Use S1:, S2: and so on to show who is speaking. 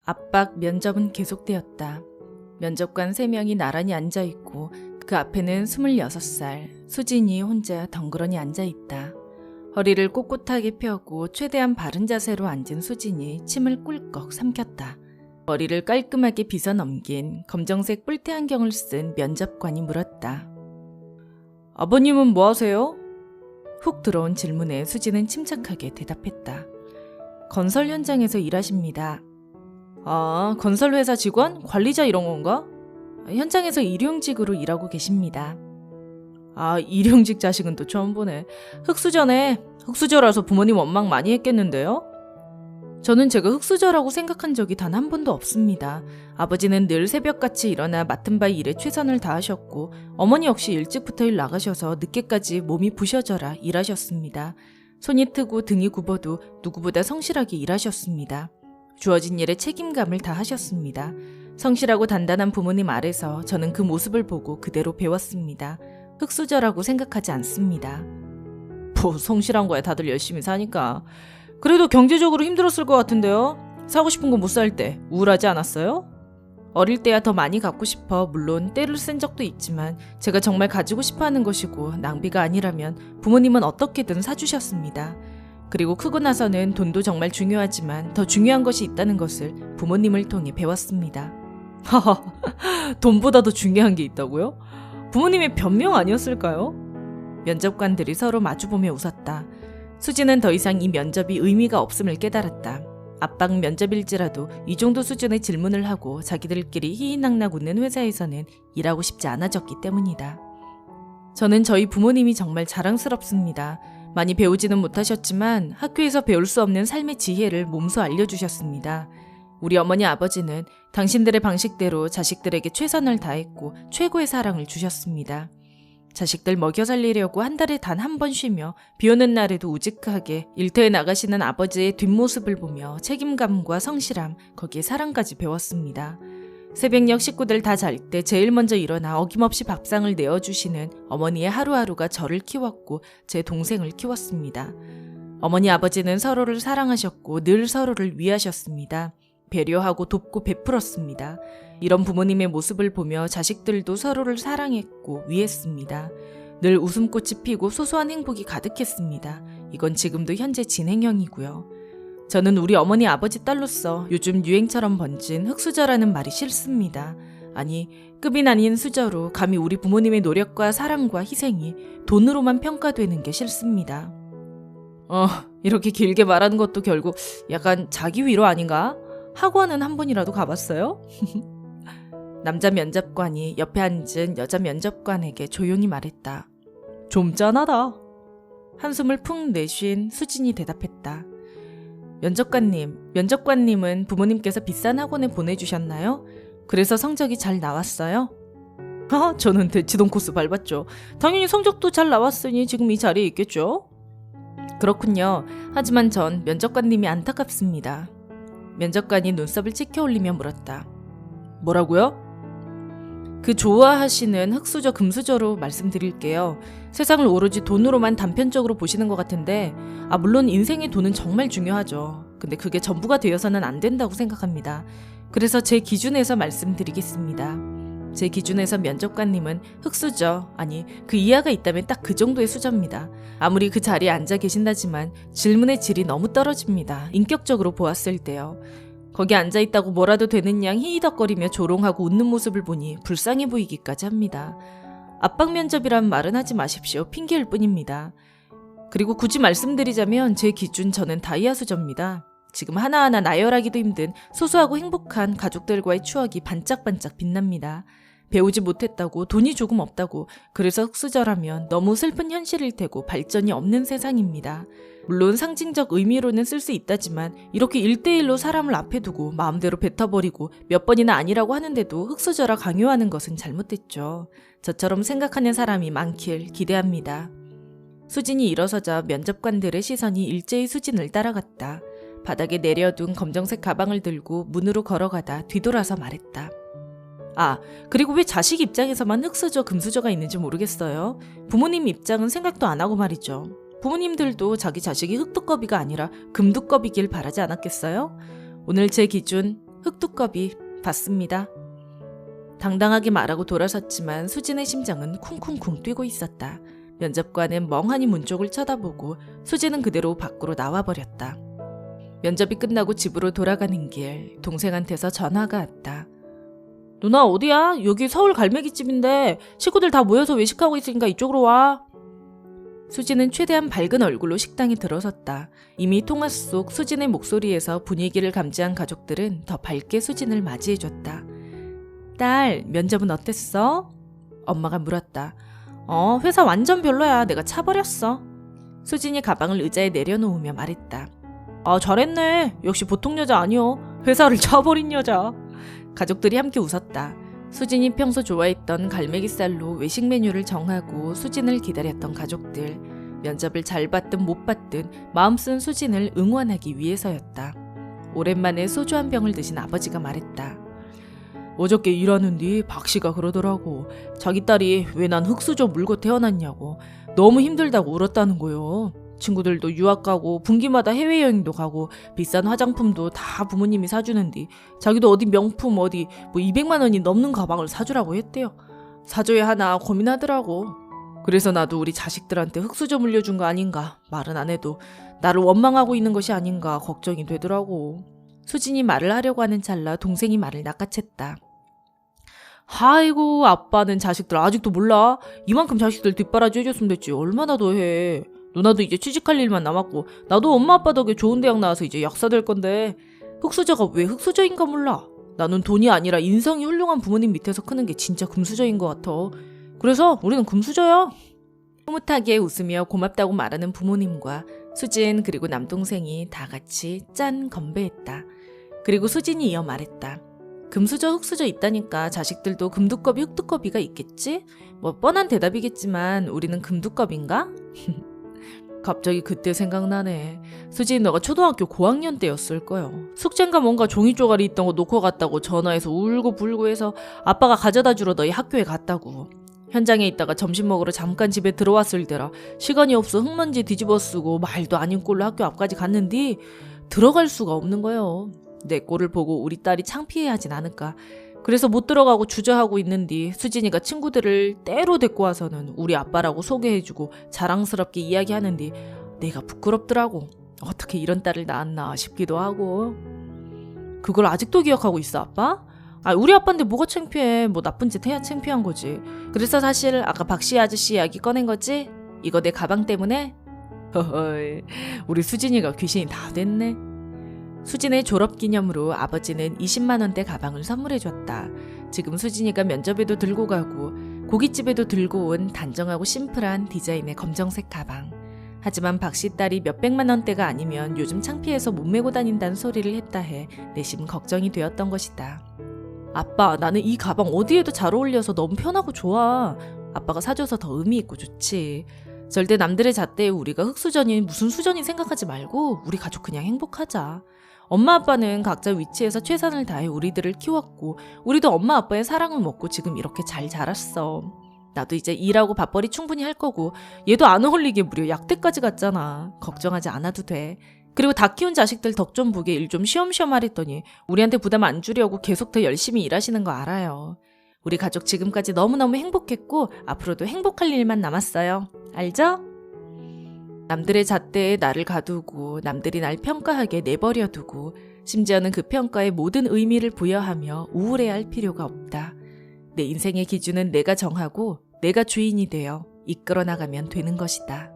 S1: 압박 면접은 계속되었다. 면접관 3명이 나란히 앉아있고 그 앞에는 26살 수진이 혼자 덩그러니 앉아있다. 허리를 꼿꼿하게 펴고 최대한 바른 자세로 앉은 수진이 침을 꿀꺽 삼켰다. 머리를 깔끔하게 빗어 넘긴 검정색 뿔테 안경을 쓴 면접관이 물었다. 아버님은 뭐 하세요? 훅 들어온 질문에 수진은 침착하게 대답했다. 건설 현장에서 일하십니다. 아, 건설회사 직원? 관리자 이런 건가? 현장에서 일용직으로 일하고 계십니다. 아, 일용직 자식은 또 처음 보네. 흑수저네. 흑수저라서 부모님 원망 많이 했겠는데요? 저는 제가 흑수저라고 생각한 적이 단 한 번도 없습니다. 아버지는 늘 새벽같이 일어나 맡은 바 일에 최선을 다하셨고 어머니 역시 일찍부터 일 나가셔서 늦게까지 몸이 부셔져라 일하셨습니다. 손이 트고 등이 굽어도 누구보다 성실하게 일하셨습니다. 주어진 일에 책임감을 다하셨습니다. 성실하고 단단한 부모님 아래서 저는 그 모습을 보고 그대로 배웠습니다. 흑수저라고 생각하지 않습니다. 뭐 성실한 거야, 다들 열심히 사니까. 그래도 경제적으로 힘들었을 것 같은데요? 사고 싶은 거 못 살 때 우울하지 않았어요? 어릴 때야 더 많이 갖고 싶어 물론 떼를 쓴 적도 있지만 제가 정말 가지고 싶어하는 것이고 낭비가 아니라면 부모님은 어떻게든 사주셨습니다. 그리고 크고 나서는 돈도 정말 중요하지만 더 중요한 것이 있다는 것을 부모님을 통해 배웠습니다. 하하, 돈보다 더 중요한 게 있다고요? 부모님의 변명 아니었을까요? 면접관들이 서로 마주보며 웃었다. 수진은 더 이상 이 면접이 의미가 없음을 깨달았다. 압박 면접일지라도 이 정도 수준의 질문을 하고 자기들끼리 희희낙낙 웃는 회사에서는 일하고 싶지 않아졌기 때문이다. 저는 저희 부모님이 정말 자랑스럽습니다. 많이 배우지는 못하셨지만 학교에서 배울 수 없는 삶의 지혜를 몸소 알려주셨습니다. 우리 어머니 아버지는 당신들의 방식대로 자식들에게 최선을 다했고 최고의 사랑을 주셨습니다. 자식들 먹여 살리려고 한 달에 단 한 번 쉬며 비 오는 날에도 우직하게 일터에 나가시는 아버지의 뒷모습을 보며 책임감과 성실함, 거기에 사랑까지 배웠습니다. 새벽녘 식구들 다 잘 때 제일 먼저 일어나 어김없이 밥상을 내어주시는 어머니의 하루하루가 저를 키웠고 제 동생을 키웠습니다. 어머니 아버지는 서로를 사랑하셨고 늘 서로를 위하셨습니다. 배려하고 돕고 베풀었습니다. 이런 부모님의 모습을 보며 자식들도 서로를 사랑했고 위했습니다. 늘 웃음꽃이 피고 소소한 행복이 가득했습니다. 이건 지금도 현재 진행형이고요. 저는 우리 어머니 아버지 딸로서 요즘 유행처럼 번진 흑수저라는 말이 싫습니다. 아니, 급이 아닌 수저로 감히 우리 부모님의 노력과 사랑과 희생이 돈으로만 평가되는 게 싫습니다. 이렇게 길게 말하는 것도 결국 약간 자기 위로 아닌가? 학원은 한 번이라도 가봤어요? 남자 면접관이 옆에 앉은 여자 면접관에게 조용히 말했다. 좀 짠하다. 한숨을 푹 내쉰 수진이 대답했다. 면접관님은 부모님께서 비싼 학원에 보내주셨나요? 그래서 성적이 잘 나왔어요? 저는 대치동 코스 밟았죠. 당연히 성적도 잘 나왔으니 지금 이 자리에 있겠죠? 그렇군요. 하지만 전 면접관님이 안타깝습니다. 면접관이 눈썹을 치켜 올리며 물었다. 뭐라고요? 그 좋아하시는 흑수저 금수저로 말씀드릴게요. 세상을 오로지 돈으로만 단편적으로 보시는 것 같은데 물론 인생의 돈은 정말 중요하죠. 근데 그게 전부가 되어서는 안 된다고 생각합니다. 그래서 제 기준에서 말씀드리겠습니다. 제 기준에서 면접관님은 흑수저, 아니 그 이하가 있다면 딱 그 정도의 수저입니다. 아무리 그 자리에 앉아 계신다지만 질문의 질이 너무 떨어집니다. 인격적으로 보았을 때요. 거기 앉아있다고 뭐라도 되는 양 히히덕거리며 조롱하고 웃는 모습을 보니 불쌍해 보이기까지 합니다. 압박 면접이란 말은 하지 마십시오. 핑계일 뿐입니다. 그리고 굳이 말씀드리자면 제 기준 저는 다이아 수저입니다. 지금 하나하나 나열하기도 힘든 소소하고 행복한 가족들과의 추억이 반짝반짝 빛납니다. 배우지 못했다고, 돈이 조금 없다고, 그래서 흑수저라면 너무 슬픈 현실일 테고 발전이 없는 세상입니다. 물론 상징적 의미로는 쓸 수 있다지만 이렇게 1대1로 사람을 앞에 두고 마음대로 뱉어버리고 몇 번이나 아니라고 하는데도 흑수저라 강요하는 것은 잘못됐죠. 저처럼 생각하는 사람이 많길 기대합니다. 수진이 일어서자 면접관들의 시선이 일제히 수진을 따라갔다. 바닥에 내려둔 검정색 가방을 들고 문으로 걸어가다 뒤돌아서 말했다. 그리고 왜 자식 입장에서만 흑수저, 금수저가 있는지 모르겠어요. 부모님 입장은 생각도 안 하고 말이죠. 부모님들도 자기 자식이 흑두꺼비가 아니라 금두꺼비길 바라지 않았겠어요? 오늘 제 기준 흑두꺼비 봤습니다. 당당하게 말하고 돌아섰지만 수진의 심장은 쿵쿵쿵 뛰고 있었다. 면접관은 멍하니 문 쪽을 쳐다보고 수진은 그대로 밖으로 나와버렸다. 면접이 끝나고 집으로 돌아가는 길 동생한테서 전화가 왔다. 누나 어디야? 여기 서울 갈매기집인데 식구들 다 모여서 외식하고 있으니까 이쪽으로 와. 수진은 최대한 밝은 얼굴로 식당에 들어섰다. 이미 통화 속 수진의 목소리에서 분위기를 감지한 가족들은 더 밝게 수진을 맞이해줬다. 딸, 면접은 어땠어? 엄마가 물었다. 회사 완전 별로야. 내가 차버렸어. 수진이 가방을 의자에 내려놓으며 말했다. 잘했네. 역시 보통 여자 아니여. 회사를 차버린 여자. 가족들이 함께 웃었다. 수진이 평소 좋아했던 갈매기살로 외식 메뉴를 정하고 수진을 기다렸던 가족들. 면접을 잘 봤든 못 봤든 마음 쓴 수진을 응원하기 위해서였다. 오랜만에 소주 한 병을 드신 아버지가 말했다. 어저께 일하는 뒤 박씨가 그러더라고. 자기 딸이 왜 난 흙수저 물고 태어났냐고. 너무 힘들다고 울었다는 거요. 친구들도 유학 가고 분기마다 해외여행도 가고 비싼 화장품도 다 부모님이 사주는데 자기도 어디 명품 어디 200만 원이 넘는 가방을 사주라고 했대요. 사줘야 하나 고민하더라고. 그래서 나도 우리 자식들한테 흙수저 물려준 거 아닌가. 말은 안 해도 나를 원망하고 있는 것이 아닌가 걱정이 되더라고. 수진이 말을 하려고 하는 찰나 동생이 말을 낚아챘다. 아이고 아빠는 자식들 아직도 몰라? 이만큼 자식들 뒷바라지 해줬으면 됐지. 얼마나 더 해. 누나도 이제 취직할 일만 남았고 나도 엄마 아빠 덕에 좋은 대학 나와서 이제 약사 될 건데 흑수저가 왜 흑수저인가 몰라. 나는 돈이 아니라 인성이 훌륭한 부모님 밑에서 크는 게 진짜 금수저인 것 같아. 그래서 우리는 금수저야. 흐뭇하게 웃으며 고맙다고 말하는 부모님과 수진 그리고 남동생이 다 같이 짠 건배했다. 그리고 수진이 이어 말했다. 금수저 흑수저 있다니까 자식들도 금두꺼비 흑두꺼비가 있겠지? 뻔한 대답이겠지만 우리는 금두꺼비인가? 갑자기 그때 생각나네. 수진 너가 초등학교 고학년 때였을 거요. 숙제인가 뭔가 종이 쪼가리 있던 거 놓고 갔다고 전화해서 울고 불고 해서 아빠가 가져다 주러 너희 학교에 갔다고. 현장에 있다가 점심 먹으러 잠깐 집에 들어왔을 때라 시간이 없어 흙먼지 뒤집어 쓰고 말도 아닌 꼴로 학교 앞까지 갔는데 들어갈 수가 없는 거요. 내 꼴을 보고 우리 딸이 창피해하진 않을까. 그래서 못 들어가고 주저하고 있는데 수진이가 친구들을 때로 데리고 와서는 우리 아빠라고 소개해주고 자랑스럽게 이야기하는데 내가 부끄럽더라고. 어떻게 이런 딸을 낳았나 싶기도 하고. 그걸 아직도 기억하고 있어 아빠? 우리 아빠인데 뭐가 창피해. 나쁜 짓 해야 창피한 거지. 그래서 사실 아까 박씨 아저씨 이야기 꺼낸 거지? 이거 내 가방 때문에? 허허이 우리 수진이가 귀신이 다 됐네. 수진의 졸업기념으로 아버지는 20만 원대 가방을 선물해줬다. 지금 수진이가 면접에도 들고 가고 고깃집에도 들고 온 단정하고 심플한 디자인의 검정색 가방. 하지만 박씨 딸이 몇백만 원대가 아니면 요즘 창피해서 못 메고 다닌다는 소리를 했다 해 내심 걱정이 되었던 것이다. 아빠 나는 이 가방 어디에도 잘 어울려서 너무 편하고 좋아. 아빠가 사줘서 더 의미 있고 좋지. 절대 남들의 잣대에 우리가 흙수저니 무슨 수저니 생각하지 말고 우리 가족 그냥 행복하자. 엄마 아빠는 각자 위치에서 최선을 다해 우리들을 키웠고 우리도 엄마 아빠의 사랑을 먹고 지금 이렇게 잘 자랐어. 나도 이제 일하고 밥벌이 충분히 할 거고 얘도 안 어울리게 무려 약대까지 갔잖아. 걱정하지 않아도 돼. 그리고 다 키운 자식들 덕 좀 보게 일 좀 쉬엄쉬엄 하랬더니 우리한테 부담 안 주려고 계속 더 열심히 일하시는 거 알아요. 우리 가족 지금까지 너무너무 행복했고 앞으로도 행복할 일만 남았어요. 알죠? 남들의 잣대에 나를 가두고 남들이 날 평가하게 내버려두고 심지어는 그 평가에 모든 의미를 부여하며 우울해할 필요가 없다. 내 인생의 기준은 내가 정하고 내가 주인이 되어 이끌어 나가면 되는 것이다.